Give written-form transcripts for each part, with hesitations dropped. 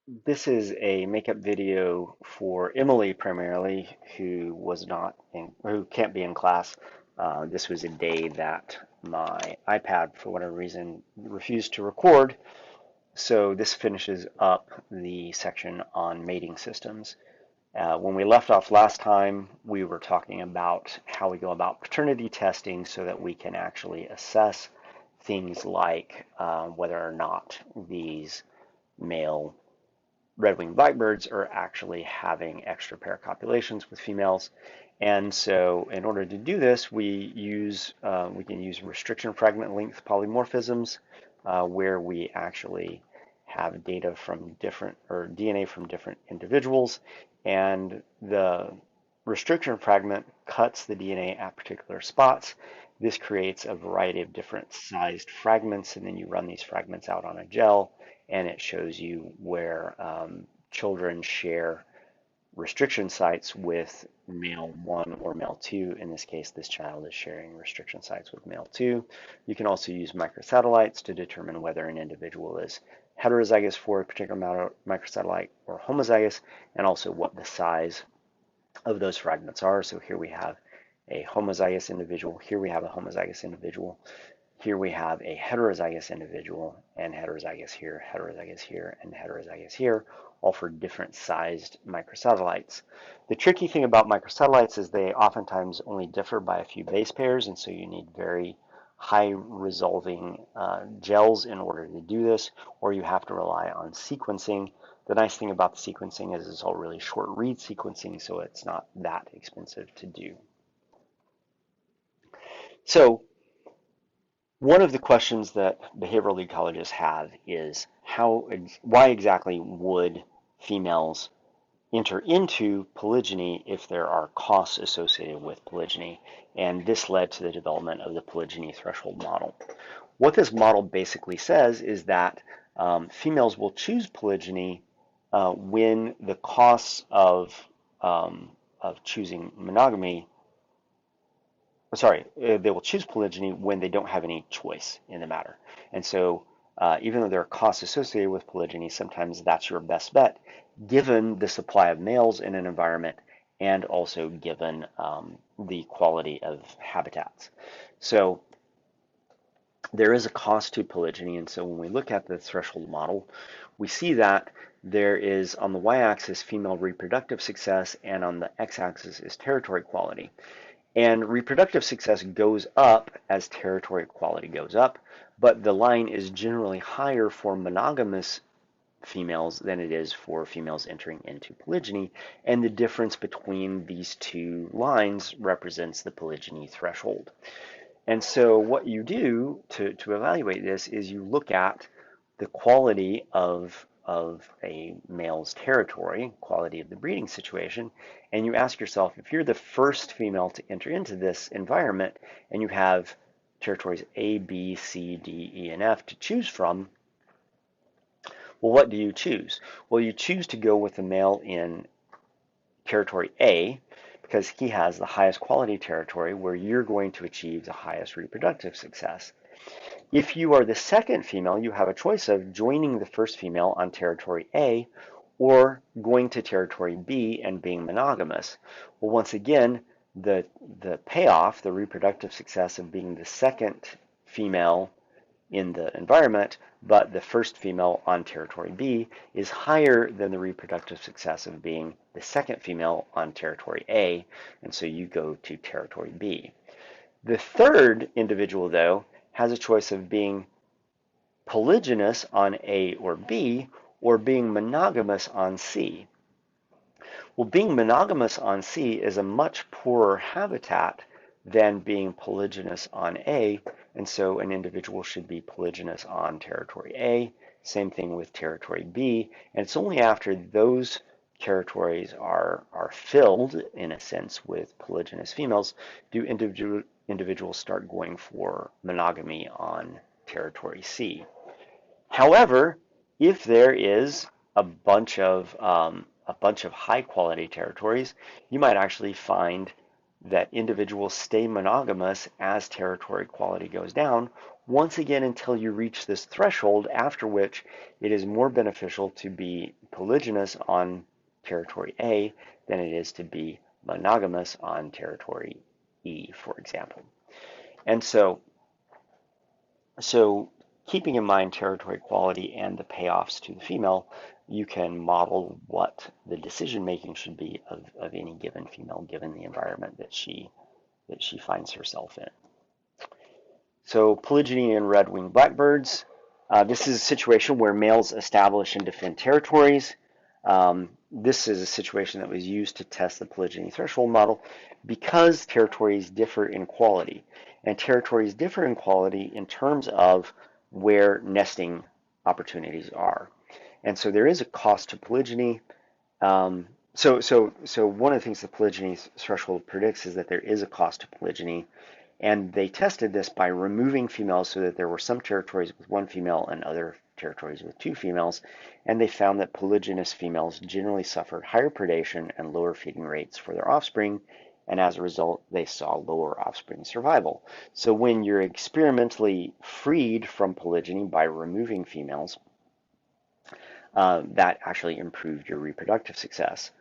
This is a makeup video for Emily primarily, who was not in, who can't be in class. This was a day that my iPad, for whatever reason, refused to record. So this finishes up the section on mating systems. When we left off last time, we were talking about how we go about paternity testing so that we can actually assess things like whether or not these male red-winged blackbirds are actually having extra pair copulations with females. And so in order to do this, we can use restriction fragment length polymorphisms, where we actually have data from different, or DNA from different individuals, and the restriction fragment cuts the DNA at particular spots. This creates a variety of different sized fragments, and then you run these fragments out on a gel, and it shows you where children share restriction sites with male 1 or male 2. In this case, this child is sharing restriction sites with male 2. You can also use microsatellites to determine whether an individual is heterozygous for a particular microsatellite or homozygous, and also what the size of those fragments are. So here we have a homozygous individual, here we have a homozygous individual, here we have a heterozygous individual, and heterozygous here, and heterozygous here, all for different sized microsatellites. The tricky thing about microsatellites is they oftentimes only differ by a few base pairs, and so you need very high resolving gels in order to do this, or you have to rely on sequencing. The nice thing about the sequencing is it's all really short read sequencing, so it's not that expensive to do. So one of the questions that behavioral ecologists have is why exactly would females enter into polygyny if there are costs associated with polygyny? And this led to the development of the polygyny threshold model. What this model basically says is that females will choose polygyny when the costs of choosing monogamy, they will choose polygyny when they don't have any choice in the matter. And so even though there are costs associated with polygyny, sometimes that's your best bet, given the supply of males in an environment and also given the quality of habitats. So there is a cost to polygyny, and so when we look at the threshold model, we see that there is, on the y-axis, female reproductive success, and on the x-axis is territory quality. And reproductive success goes up as territory quality goes up, but the line is generally higher for monogamous females than it is for females entering into polygyny, and the difference between these two lines represents the polygyny threshold. And so what you do to evaluate this is you look at the quality of a male's territory, quality of the breeding situation, and you ask yourself, if you're the first female to enter into this environment and you have territories A, B, C, D, E, and F to choose from, well, what do you choose? Well, you choose to go with the male in territory A because he has the highest quality territory where you're going to achieve the highest reproductive success. If you are the second female, you have a choice of joining the first female on territory A or going to territory B and being monogamous. Well, once again, the payoff, the reproductive success of being the second female in the environment, but the first female on territory B is higher than the reproductive success of being the second female on territory A, and so you go to territory B. The third individual, though, has a choice of being polygynous on A or B, or being monogamous on C. Well, being monogamous on C is a much poorer habitat than being polygynous on A, and so an individual should be polygynous on territory A. Same thing with territory B, and it's only after those territories are filled, in a sense, with polygynous females, do individuals start going for monogamy on territory C. However, if there is a bunch of high quality territories, you might actually find that individuals stay monogamous as territory quality goes down, once again until you reach this threshold, after which it is more beneficial to be polygynous on territory A than it is to be monogamous on territory E, for example. And so keeping in mind territory quality and the payoffs to the female, you can model what the decision making should be of any given female given the environment that she finds herself in. So polygyny in red-winged blackbirds. This is a situation where males establish and defend territories. This is a situation that was used to test the polygyny threshold model because territories differ in quality. And territories differ in quality in terms of where nesting opportunities are. And so there is a cost to polygyny. So one of the things the polygyny threshold predicts is that there is a cost to polygyny. And they tested this by removing females so that there were some territories with one female and other territories with two females. And they found that polygynous females generally suffered higher predation and lower feeding rates for their offspring. And as a result, they saw lower offspring survival. So when you're experimentally freed from polygyny by removing females, that actually improved your reproductive success.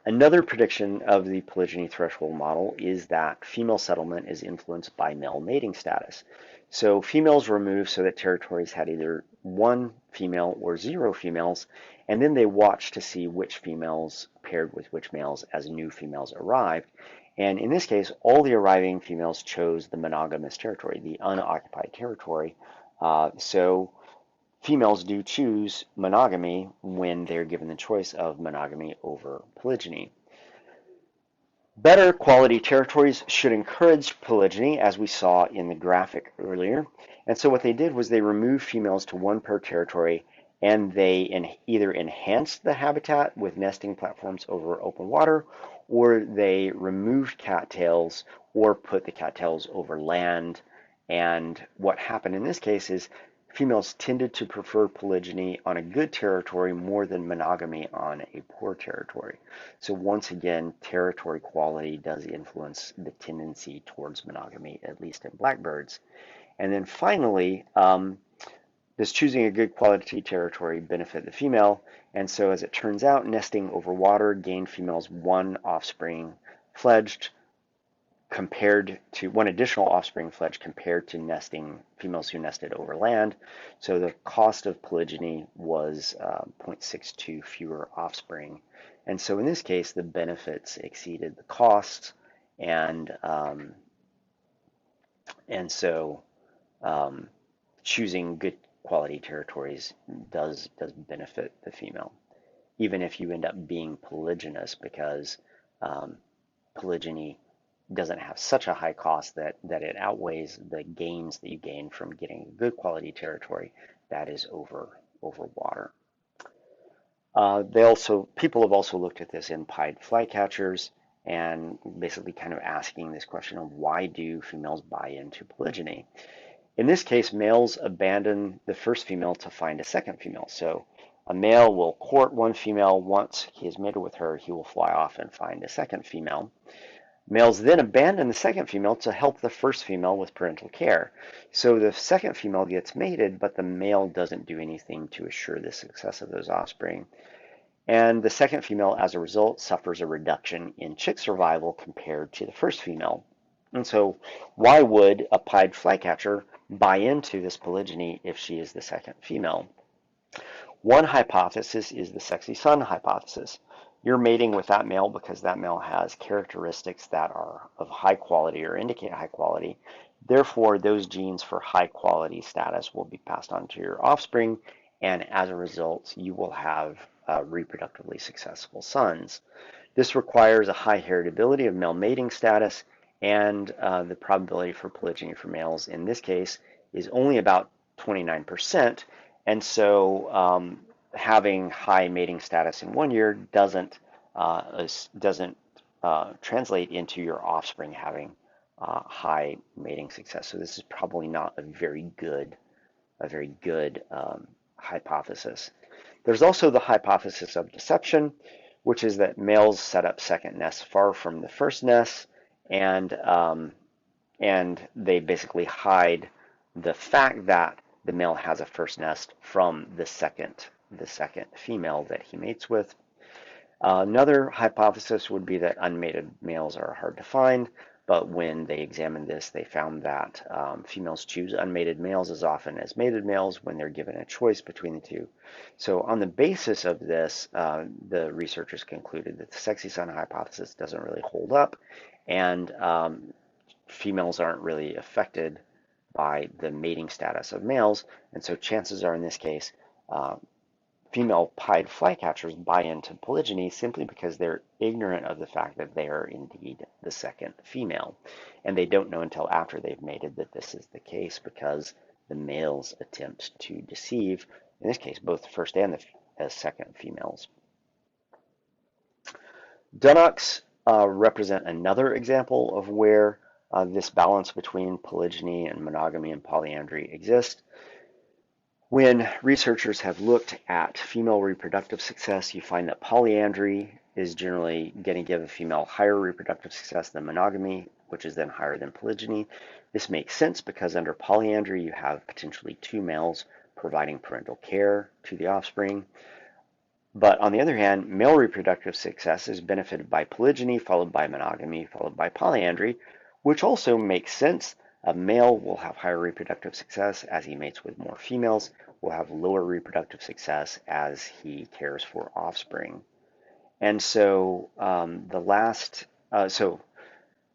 Another prediction of the polygyny threshold model is that female settlement is influenced by male mating status. So females removed so that territories had either one female or zero females, and then they watched to see which females paired with which males as new females arrived. And in this case, all the arriving females chose the monogamous territory, the unoccupied territory. So females do choose monogamy when they're given the choice of monogamy over polygyny. Better quality territories should encourage polygyny, as we saw in the graphic earlier. And so what they did was they removed females to one per territory, and they either enhanced the habitat with nesting platforms over open water, or they removed cattails or put the cattails over land. And what happened in this case is females tended to prefer polygyny on a good territory more than monogamy on a poor territory. So once again, territory quality does influence the tendency towards monogamy, at least in blackbirds. And then finally, does choosing a good quality territory benefit the female? And so as it turns out, nesting over water gained females one offspring fledged compared to one additional offspring fledged compared to nesting females who nested over land. So the cost of polygyny was 0.62 fewer offspring. And so in this case, the benefits exceeded the costs, and so choosing good quality territories does benefit the female, even if you end up being polygynous, because polygyny doesn't have such a high cost that it outweighs the gains that you gain from getting good quality territory that is over water. People have also looked at this in pied flycatchers and basically kind of asking this question of why do females buy into polygyny? In this case, males abandon the first female to find a second female. So a male will court one female. Once he is mated with her, he will fly off and find a second female. Males then abandon the second female to help the first female with parental care. So the second female gets mated, but the male doesn't do anything to assure the success of those offspring. And the second female, as a result, suffers a reduction in chick survival compared to the first female. And so why would a pied flycatcher buy into this polygyny if she is the second female? One hypothesis is the sexy son hypothesis. You're mating with that male because that male has characteristics that are of high quality or indicate high quality. Therefore, those genes for high quality status will be passed on to your offspring, and as a result, you will have reproductively successful sons. This requires a high heritability of male mating status, and the probability for polygyny for males in this case is only about 29%. And so having high mating status in 1 year doesn't translate into your offspring having high mating success. So this is probably not a very good hypothesis. There's also the hypothesis of deception, which is that males set up second nests far from the first nests, and they basically hide the fact that the male has a first nest from the second female that he mates with. Another hypothesis would be that unmated males are hard to find, but when they examined this, they found that females choose unmated males as often as mated males when they're given a choice between the two. So on the basis of this, the researchers concluded that the sexy son hypothesis doesn't really hold up, and females aren't really affected by the mating status of males, and so chances are in this case, female pied flycatchers buy into polygyny simply because they're ignorant of the fact that they are indeed the second female. And they don't know until after they've mated that this is the case because the males attempt to deceive, in this case, both the first and the second females. Dunnocks represent another example of where this balance between polygyny and monogamy and polyandry exists. When researchers have looked at female reproductive success, you find that polyandry is generally going to give a female higher reproductive success than monogamy, which is then higher than polygyny. This makes sense because under polyandry, you have potentially two males providing parental care to the offspring. But on the other hand, male reproductive success is benefited by polygyny, followed by monogamy, followed by polyandry, which also makes sense. A male will have higher reproductive success as he mates with more females, will have lower reproductive success as he cares for offspring. And so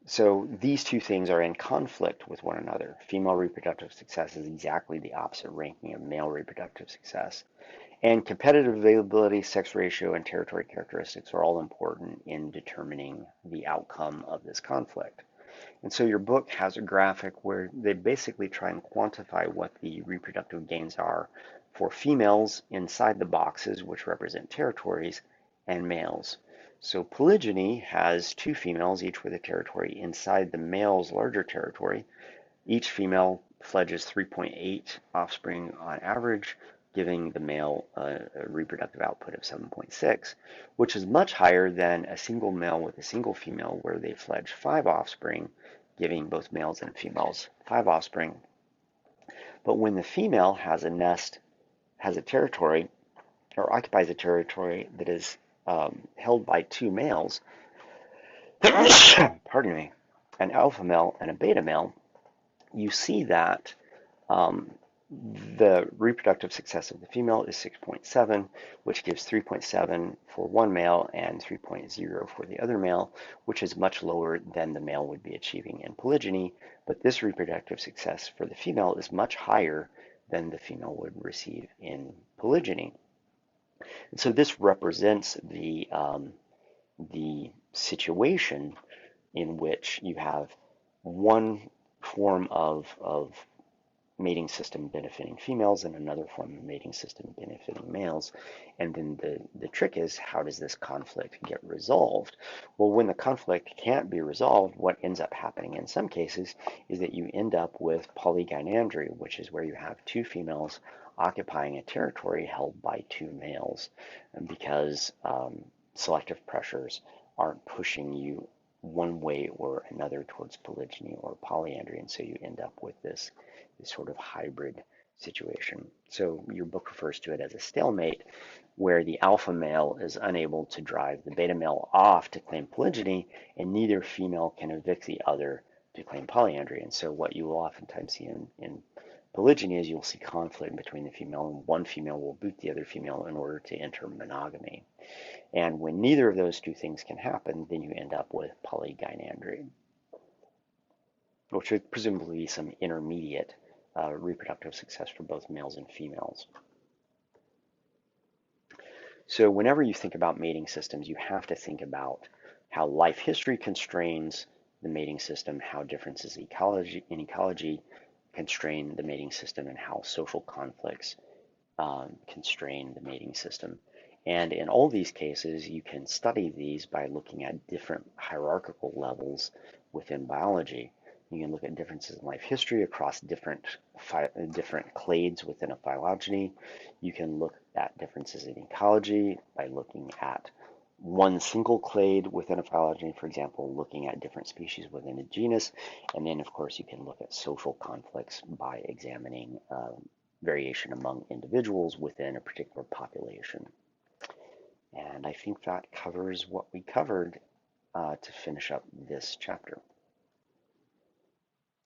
so these two things are in conflict with one another. Female reproductive success is exactly the opposite ranking of male reproductive success. And competitive availability, sex ratio, and territory characteristics are all important in determining the outcome of this conflict. And so your book has a graphic where they basically try and quantify what the reproductive gains are for females inside the boxes, which represent territories, and males. So polygyny has two females, each with a territory inside the male's larger territory. Each female fledges 3.8 offspring on average, giving the male a reproductive output of 7.6, which is much higher than a single male with a single female where they fledge 5 offspring, giving both males and females 5 offspring. But when the female has a nest, has a territory, or occupies a territory that is held by 2 males, pardon me, an alpha male and a beta male, you see that the reproductive success of the female is 6.7, which gives 3.7 for one male and 3.0 for the other male, which is much lower than the male would be achieving in polygyny. But this reproductive success for the female is much higher than the female would receive in polygyny. And so this represents the situation in which you have one form of mating system benefiting females and another form of mating system benefiting males. And then the trick is, how does this conflict get resolved? Well, when the conflict can't be resolved, what ends up happening in some cases is that you end up with polygynandry, which is where you have 2 females occupying a territory held by 2 males, because selective pressures aren't pushing you one way or another towards polygyny or polyandry, and so you end up with this sort of hybrid situation. So your book refers to it as a stalemate, where the alpha male is unable to drive the beta male off to claim polygyny, and neither female can evict the other to claim polyandry. And so what you will oftentimes see in polygyny is you'll see conflict between the female, and one female will boot the other female in order to enter monogamy. And when neither of those two things can happen, then you end up with polygynandry, which would presumably be some intermediate reproductive success for both males and females. So whenever you think about mating systems, you have to think about how life history constrains the mating system, how differences in ecology constrain the mating system, and how social conflicts constrain the mating system. And in all these cases, you can study these by looking at different hierarchical levels within biology. You can look at differences in life history across different clades within a phylogeny. You can look at differences in ecology by looking at one single clade within a phylogeny, for example, looking at different species within a genus. And then, of course, you can look at social conflicts by examining variation among individuals within a particular population. And I think that covers what we covered to finish up this chapter.